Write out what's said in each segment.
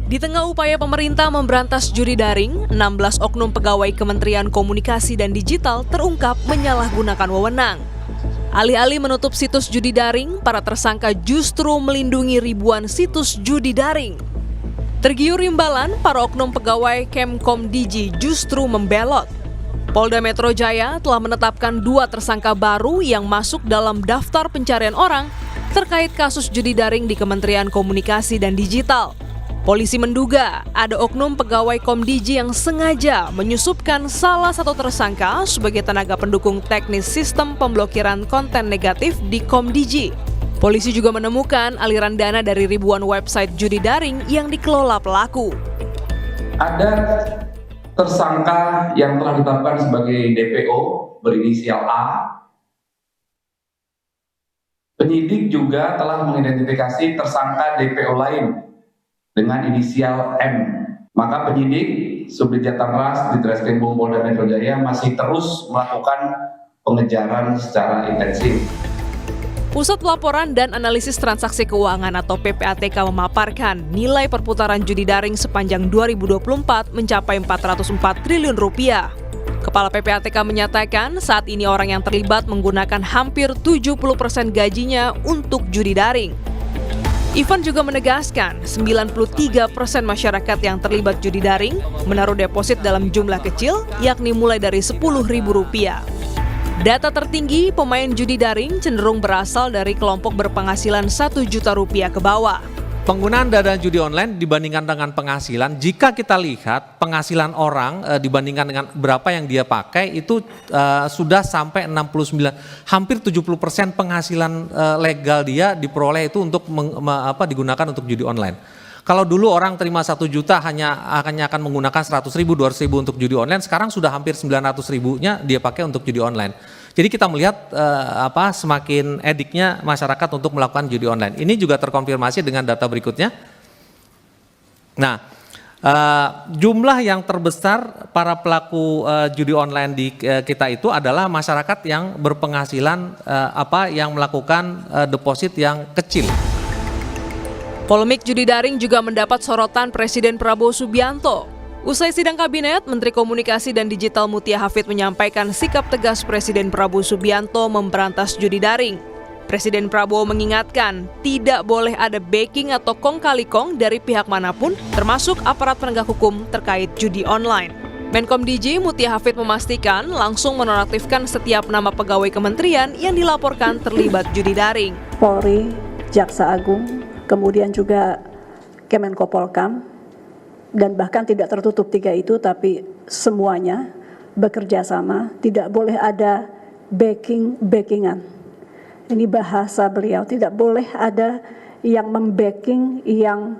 Di tengah upaya pemerintah memberantas judi daring, 16 oknum pegawai Kementerian Komunikasi dan Digital terungkap menyalahgunakan wewenang. Alih-alih menutup situs judi daring, para tersangka justru melindungi ribuan situs judi daring. Tergiur imbalan, para oknum pegawai Kemkom Digi justru membelot. Polda Metro Jaya telah menetapkan 2 tersangka baru yang masuk dalam daftar pencarian orang terkait kasus judi daring di Kementerian Komunikasi dan Digital. Polisi menduga ada oknum pegawai Komdigi yang sengaja menyusupkan salah satu tersangka sebagai tenaga pendukung teknis sistem pemblokiran konten negatif di Komdigi. Polisi juga menemukan aliran dana dari ribuan website judi daring yang dikelola pelaku. Ada tersangka yang telah ditetapkan sebagai DPO berinisial A. Penyidik juga telah mengidentifikasi tersangka DPO lain dengan inisial M. Maka penyidik Subdit Jatangras di Treskrimum Polda Metro Jaya masih terus melakukan pengejaran secara intensif. Pusat Pelaporan dan Analisis Transaksi Keuangan atau PPATK memaparkan nilai perputaran judi daring sepanjang 2024 mencapai 404 triliun rupiah. Kepala PPATK menyatakan saat ini orang yang terlibat menggunakan hampir 70% gajinya untuk judi daring. Ivan juga menegaskan 93% masyarakat yang terlibat judi daring menaruh deposit dalam jumlah kecil, yakni mulai dari Rp10.000. Data tertinggi pemain judi daring cenderung berasal dari kelompok berpenghasilan Rp1 juta ke bawah. Penggunaan dana judi online dibandingkan dengan penghasilan, jika kita lihat penghasilan orang dibandingkan dengan berapa yang dia pakai itu sudah sampai 69, hampir 70% penghasilan legal dia diperoleh itu untuk digunakan untuk judi online. Kalau dulu orang terima 1 juta hanya akan menggunakan 100.000, 200.000 untuk judi online, sekarang sudah hampir 900.000-nya dia pakai untuk judi online. Jadi kita melihat semakin ediknya masyarakat untuk melakukan judi online. Ini juga terkonfirmasi dengan data berikutnya. Nah, jumlah yang terbesar para pelaku judi online di kita itu adalah masyarakat yang berpenghasilan yang melakukan deposit yang kecil. Polemik judi daring juga mendapat sorotan Presiden Prabowo Subianto. Usai sidang kabinet, Menteri Komunikasi dan Digital Mutia Hafid menyampaikan sikap tegas Presiden Prabowo Subianto memberantas judi daring. Presiden Prabowo mengingatkan tidak boleh ada backing atau kong kali kong dari pihak manapun, termasuk aparat penegak hukum terkait judi online. Menkom Digi Mutia Hafid memastikan langsung menonaktifkan setiap nama pegawai kementerian yang dilaporkan terlibat judi daring. Polri, Jaksa Agung, kemudian juga Kemenko Polkam, dan bahkan tidak tertutup 3 itu, tapi semuanya bekerja sama, tidak boleh ada backingan. Ini bahasa beliau, tidak boleh ada yang membacking, yang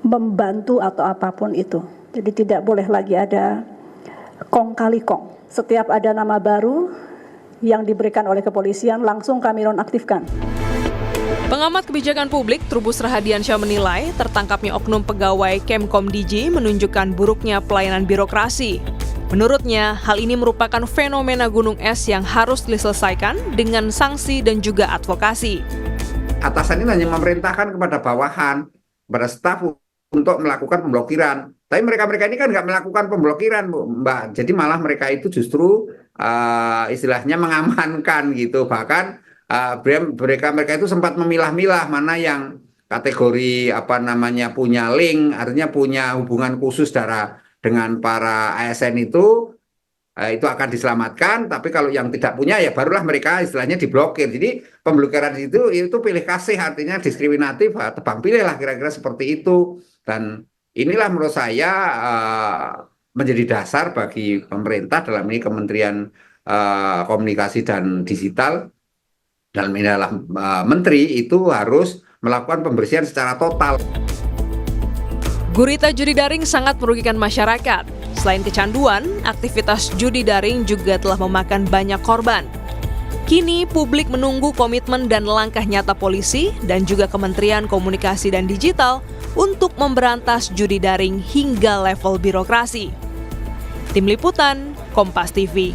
membantu atau apapun itu. Jadi tidak boleh lagi ada kong kali kong. Setiap ada nama baru yang diberikan oleh kepolisian, langsung kami nonaktifkan. Pengamat kebijakan publik Trubus Rahadiansyah menilai tertangkapnya oknum pegawai Kemkom Digi menunjukkan buruknya pelayanan birokrasi. Menurutnya, hal ini merupakan fenomena gunung es yang harus diselesaikan dengan sanksi dan juga advokasi. Atasan ini hanya memerintahkan kepada bawahan, kepada staf untuk melakukan pemblokiran. Tapi mereka-mereka ini kan nggak melakukan pemblokiran, Mbak. Jadi malah mereka itu justru istilahnya mengamankan gitu. Bahkan mereka itu sempat memilah-milah mana yang kategori punya link, artinya punya hubungan khusus dengan para ASN itu akan diselamatkan, tapi kalau yang tidak punya ya barulah mereka istilahnya diblokir. Jadi pemblokiran itu pilih kasih, artinya diskriminatif, tebang pilih lah kira-kira seperti itu. Dan inilah menurut saya menjadi dasar bagi pemerintah dalam ini Kementerian Komunikasi dan Digital. Dalam ini adalah menteri itu harus melakukan pembersihan secara total. Gurita judi daring sangat merugikan masyarakat. Selain kecanduan, aktivitas judi daring juga telah memakan banyak korban. Kini publik menunggu komitmen dan langkah nyata polisi dan juga Kementerian Komunikasi dan Digital untuk memberantas judi daring hingga level birokrasi. Tim Liputan, Kompas TV.